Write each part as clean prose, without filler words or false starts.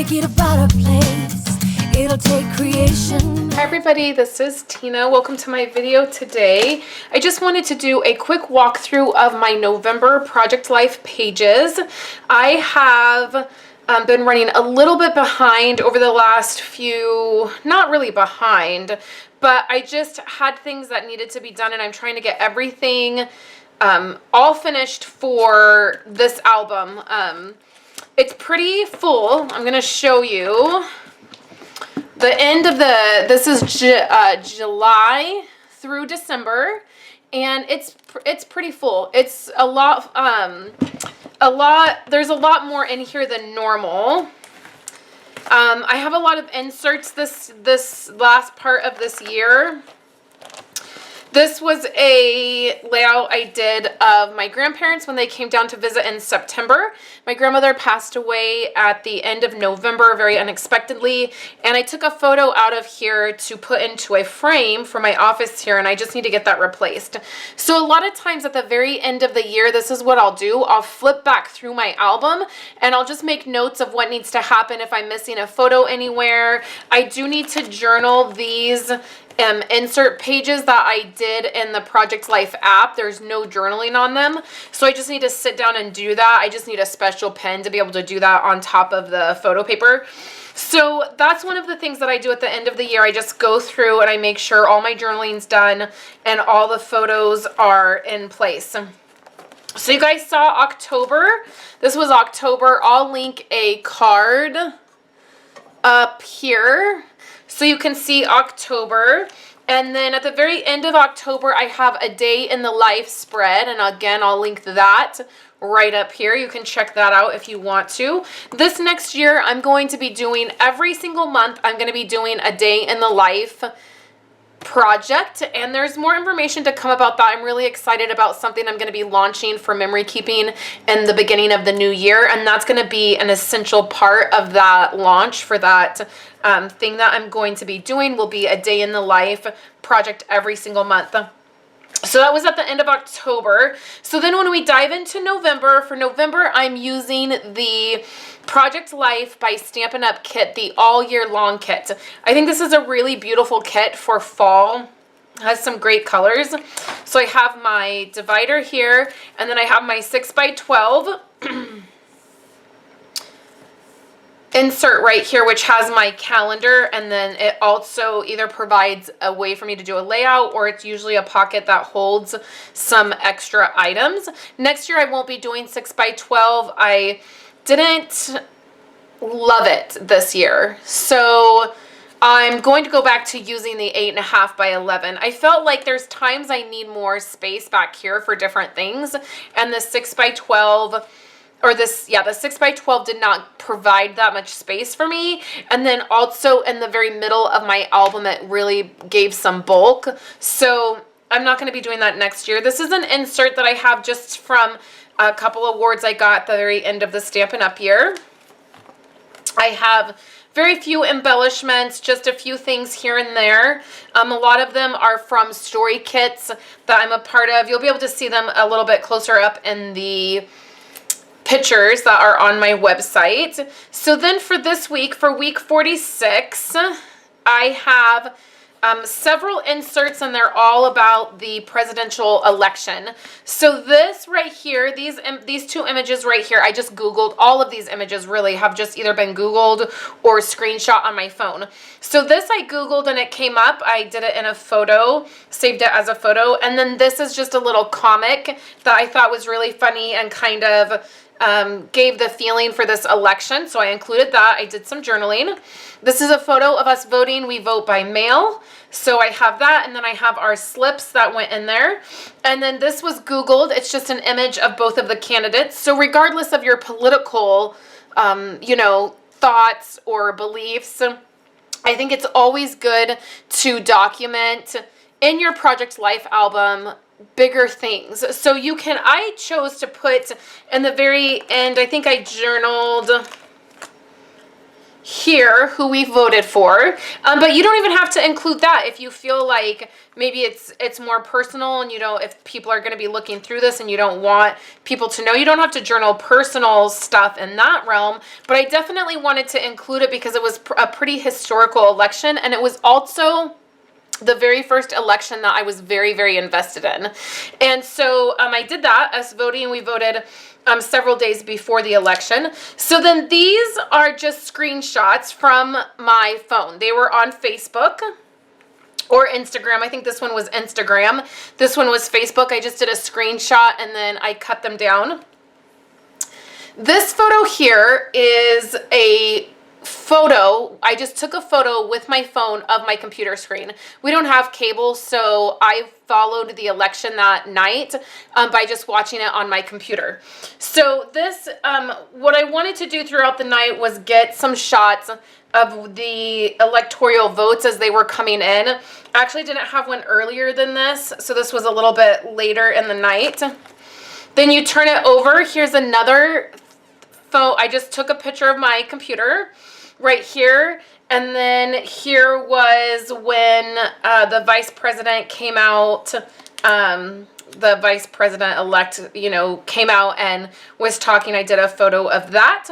make it a better place. It'll take creation. Hi everybody, this is Tina. Welcome to my video today. I just wanted to do a quick walkthrough of my November Project Life pages. I have been running a little bit behind over the last few, not really behind, but I just had things that needed to be done, and I'm trying to get everything all finished for this album. It's pretty full. I'm going to show you the end of this is July through December, and it's pretty full. It's a lot, there's a lot more in here than normal. I have a lot of inserts this last part of this year. This was a layout I did of my grandparents when they came down to visit in September. My grandmother passed away at the end of November, very unexpectedly, and I took a photo out of here to put into a frame for my office here, and I just need to get that replaced. So a lot of times at the very end of the year, this is what I'll do. I'll flip back through my album, and I'll just make notes of what needs to happen if I'm missing a photo anywhere. I do need to journal these insert pages that I did in the Project Life app. There's no journaling on them, so I just need to sit down and do that. I just need a special pen to be able to do that on top of the photo paper. So that's one of the things that I do at the end of the year. I just go through and I make sure all my journaling's done and all the photos are in place. So you guys saw October. This was October. I'll link a card up here so you can see October. And then at the very end of October, I have a day in the life spread. And again, I'll link that right up here. You can check that out if you want to. This next year, I'm going to be doing every single month, I'm going to be doing a day in the life project, and there's more information to come about that. I'm really excited about something I'm going to be launching for memory keeping in the beginning of the new year, and that's going to be an essential part of that launch for that thing that I'm going to be doing. Will be a day in the life project every single month. So that was at the end of October. So then when we dive into November, for November, I'm using the Project Life by Stampin' Up! Kit, the all year long kit. I think this is a really beautiful kit for fall. It has some great colors. So I have my divider here, and then I have my 6x12 insert right here, which has my calendar, and then it also either provides a way for me to do a layout, or it's usually a pocket that holds some extra items. Next year I won't be doing 6x12. I didn't love it this year, so I'm going to go back to using the 8.5x11. I felt like there's times I need more space back here for different things, and the 6x12 or this, yeah, the 6x12 did not provide that much space for me. And then also in the very middle of my album, it really gave some bulk. So I'm not going to be doing that next year. This is an insert that I have just from a couple awards I got at the very end of the Stampin' Up! Year. I have very few embellishments, just a few things here and there. A lot of them are from story kits that I'm a part of. You'll be able to see them a little bit closer up in the pictures that are on my website. So then for this week, for week 46, I have several inserts, and they're all about the presidential election. So this right here, these two images right here, I just Googled. All of these images really have just either been Googled or screenshot on my phone. So this I Googled and it came up. I did it in a photo, saved it as a photo. And then this is just a little comic that I thought was really funny and kind of gave the feeling for this election, so I included that. I did some journaling. This is a photo of us voting. We vote by mail, so I have that, and then I have our slips that went in there. And then this was Googled. It's just an image of both of the candidates. So regardless of your political, you know, thoughts or beliefs, I think it's always good to document in your Project Life album bigger things. So you can, I chose to put in the very end, I think I journaled here who we voted for, but you don't even have to include that if you feel like maybe it's more personal, and if people are going to be looking through this and you don't want people to know. You don't have to journal personal stuff in that realm, but I definitely wanted to include it because it was a pretty historical election, and it was also the very first election that I was very, very invested in. And so I did that, us voting. We voted several days before the election. So then these are just screenshots from my phone. They were on Facebook or Instagram. I think this one was Instagram. This one was Facebook. I just did a screenshot and then I cut them down. This photo here is a photo. I just took a photo with my phone of my computer screen. We don't have cable, so I followed the election that night by just watching it on my computer. So this, what I wanted to do throughout the night was get some shots of the electoral votes as they were coming in. I actually didn't have one earlier than this, so this was a little bit later in the night. Then you turn it over. Here's another photo. I just took a picture of my computer right here, and then here was when the vice president came out. The vice president-elect, came out and was talking. I did a photo of that.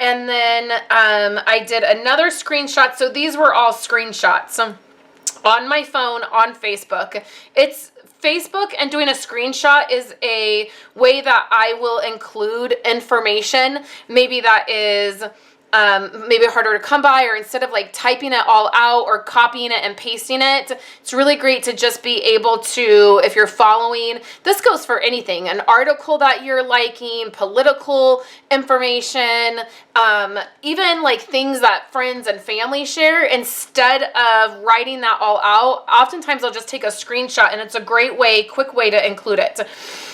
And then I did another screenshot. So these were all screenshots on my phone on Facebook. It's Facebook, and doing a screenshot is a way that I will include information. Maybe that is maybe harder to come by, or instead of like typing it all out or copying it and pasting it, it's really great to just be able to, if you're following, this goes for anything, an article that you're liking, political information, even like things that friends and family share, instead of writing that all out, oftentimes I'll just take a screenshot, and it's a great way, quick way to include it.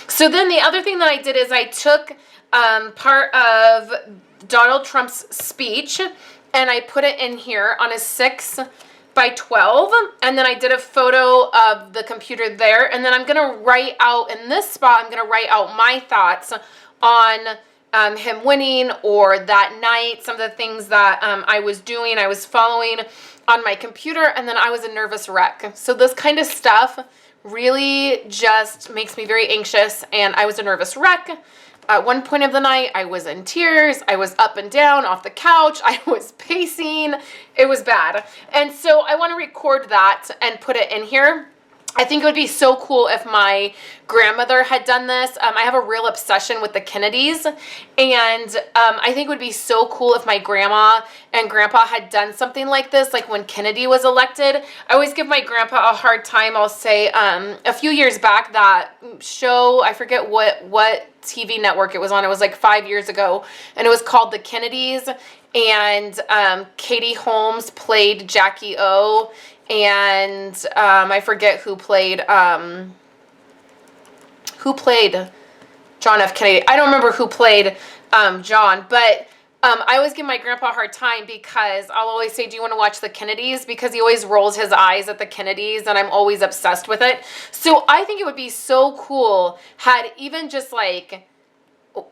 So then the other thing that I did is I took part of Donald Trump's speech and I put it in here on a 6x12, and then I did a photo of the computer there, and then I'm gonna write out in this spot, I'm gonna write out my thoughts on him winning, or that night, some of the things that I was doing, I was following on my computer, and then I was a nervous wreck. So this kind of stuff really just makes me very anxious, and I was a nervous wreck. At one point of the night, I was in tears. I was up and down off the couch. I was pacing. It was bad. And so I want to record that and put it in here. I think it would be so cool if my grandmother had done this. I have a real obsession with the Kennedys, and I think it would be so cool if my grandma and grandpa had done something like this, like when Kennedy was elected. I always give my grandpa a hard time. I'll say a few years back, that show, I forget what TV network it was on. It was like 5 years ago, and it was called The Kennedys, and Katie Holmes played Jackie O, and I forget who played John F. Kennedy. I don't remember who played John, but I always give my grandpa a hard time because I'll always say, do you want to watch the Kennedys? Because he always rolls his eyes at the Kennedys, and I'm always obsessed with it. So I think it would be so cool had even just like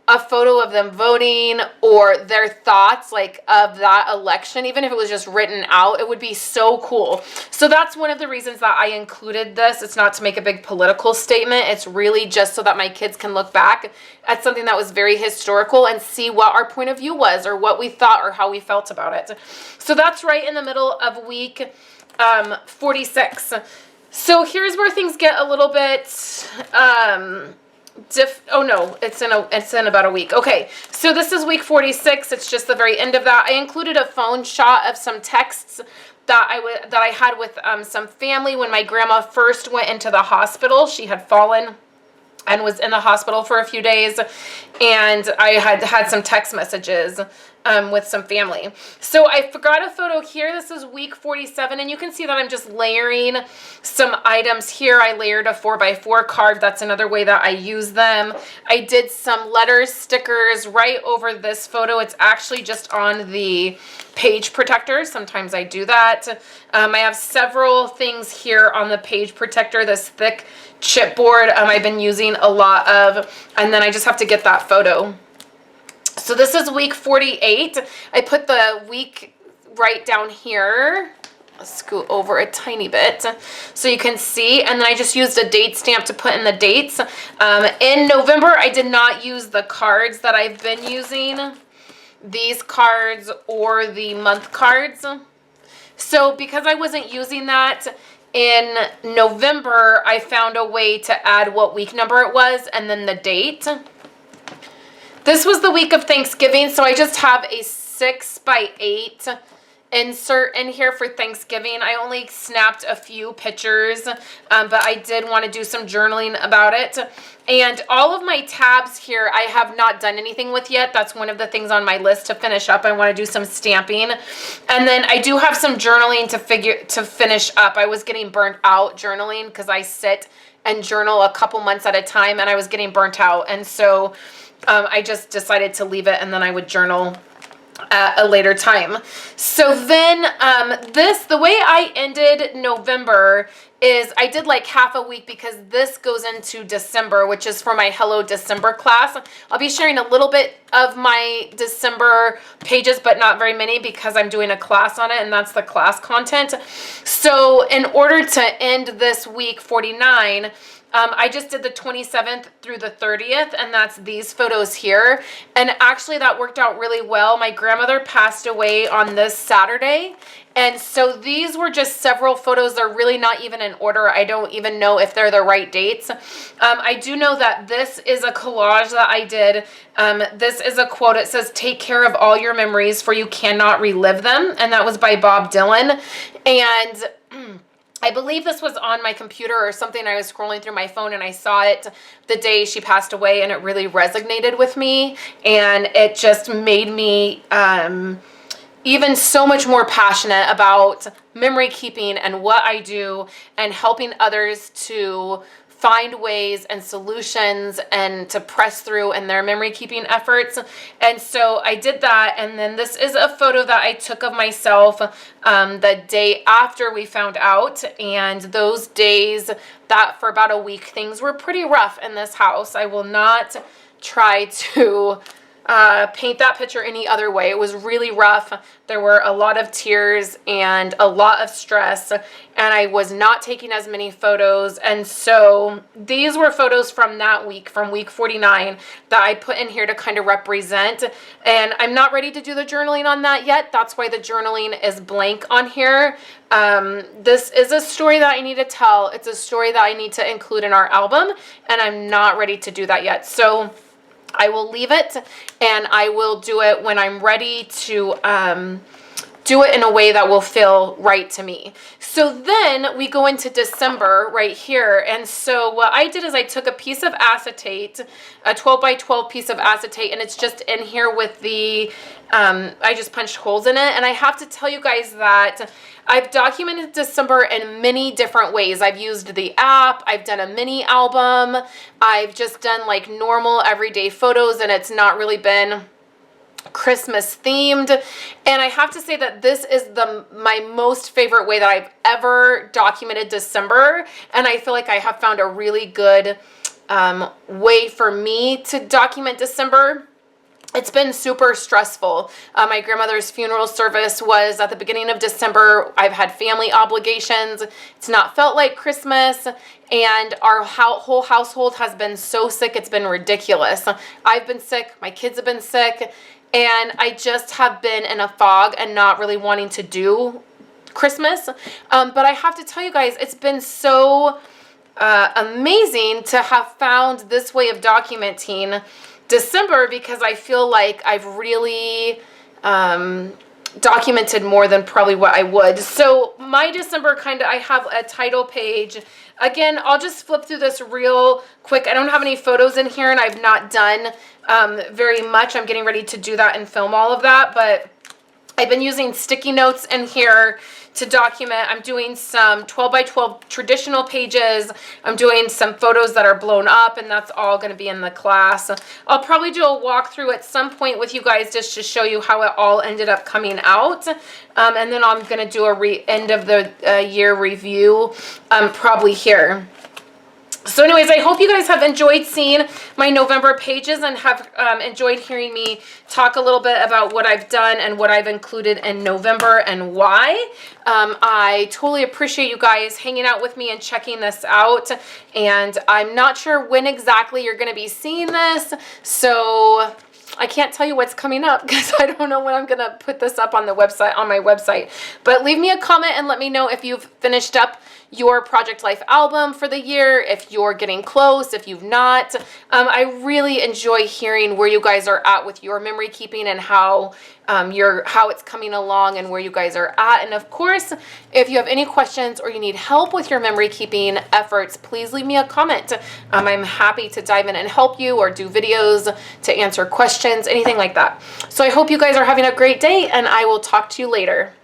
a photo of them voting, or their thoughts like of that election, even if it was just written out, it would be so cool. So that's one of the reasons that I included this. It's not to make a big political statement. It's really just so that my kids can look back at something that was very historical and see what our point of view was, or what we thought, or how we felt about it. So that's right in the middle of week 46. So here's where things get a little bit oh no, it's in about a week. Okay, so this is week 46. It's just the very end of that. I included a phone shot of some texts that I had with some family when my grandma first went into the hospital. She had fallen and was in the hospital for a few days, and I had some text messages with some family. So I forgot a photo here. This is week 47, and you can see that I'm just layering some items here. I layered a 4x4 card. That's another way that I use them. I did some letters, stickers right over this photo. It's actually just on the page protector. Sometimes I do that. I have several things here on the page protector, this thick chipboard I've been using a lot of, and then I just have to get that photo. So this is week 48. I put the week right down here. Let's scoot over a tiny bit so you can see. And then I just used a date stamp to put in the dates. In November, I did not use the cards that I've been using, these cards or the month cards. So because I wasn't using that in November, I found a way to add what week number it was and then the date. This was the week of Thanksgiving, so I just have a 6x8 insert in here for Thanksgiving. I only snapped a few pictures, but I did want to do some journaling about it. And all of my tabs here I have not done anything with yet. That's one of the things on my list to finish up. I want to do some stamping. And then I do have some journaling to finish up. I was getting burnt out journaling because I sit and journal a couple months at a time, and I was getting burnt out. And so I just decided to leave it, and then I would journal at a later time. So then the way I ended November is I did like half a week because this goes into December, which is for my Hello December class. I'll be sharing a little bit of my December pages, but not very many because I'm doing a class on it, and that's the class content. So in order to end this week 49, I just did the 27th through the 30th, and that's these photos here. And actually that worked out really well. My grandmother passed away on this Saturday, and so these were just several photos. They're really not even in order. I don't even know if they're the right dates. I do know that this is a collage that I did. This is a quote. It says, "Take care of all your memories, for you cannot relive them." And that was by Bob Dylan. And I believe this was on my computer or something. I was scrolling through my phone and I saw it the day she passed away, and it really resonated with me, and it just made me even so much more passionate about memory keeping and what I do and helping others to find ways and solutions and to press through in their memory keeping efforts. And so I did that. And then this is a photo that I took of myself the day after we found out. And those days that for about a week, things were pretty rough in this house. I will not try to paint that picture any other way. It was really rough. There were a lot of tears and a lot of stress, and I was not taking as many photos. And so these were photos from that week, from week 49, that I put in here to kind of represent. And I'm not ready to do the journaling on that yet. That's why the journaling is blank on here. This is a story that I need to tell. It's a story that I need to include in our album, and I'm not ready to do that yet. So I will leave it, and I will do it when I'm ready to do it in a way that will feel right to me. So then we go into December right here. And so what I did is I took a piece of acetate, a 12 by 12 piece of acetate, and it's just in here with the, I just punched holes in it. And I have to tell you guys that I've documented December in many different ways. I've used the app, I've done a mini album, I've just done like normal everyday photos, and it's not really been Christmas themed. And I have to say that this is my most favorite way that I've ever documented December, and I feel like I have found a really good way for me to document December. It's been super stressful. My grandmother's funeral service was at the beginning of December. I've had family obligations. It's not felt like Christmas, and our whole household has been so sick. It's been ridiculous. I've been sick. My kids have been sick. And I just have been in a fog and not really wanting to do Christmas. But I have to tell you guys, it's been so amazing to have found this way of documenting December, because I feel like I've really documented more than probably what I would. So my December I have a title page. Again, I'll just flip through this real quick. I don't have any photos in here, and I've not done very much. I'm getting ready to do that and film all of that, but I've been using sticky notes in here to document. I'm doing some 12 by 12 traditional pages. I'm doing some photos that are blown up, and that's all going to be in the class. I'll probably do a walkthrough at some point with you guys just to show you how it all ended up coming out. And then I'm going to do a end of the year review probably here. So anyways, I hope you guys have enjoyed seeing my November pages and have enjoyed hearing me talk a little bit about what I've done and what I've included in November and why. I totally appreciate you guys hanging out with me and checking this out. And I'm not sure when exactly you're going to be seeing this, so I can't tell you what's coming up because I don't know when I'm going to put this up on the website, on my website. But leave me a comment and let me know if you've finished up your Project Life album for the year, if you're getting close, if you've not. I really enjoy hearing where you guys are at with your memory keeping and how it's coming along and where you guys are at. And of course, if you have any questions or you need help with your memory keeping efforts, please leave me a comment. I'm happy to dive in and help you or do videos to answer questions, anything like that. So I hope you guys are having a great day, and I will talk to you later.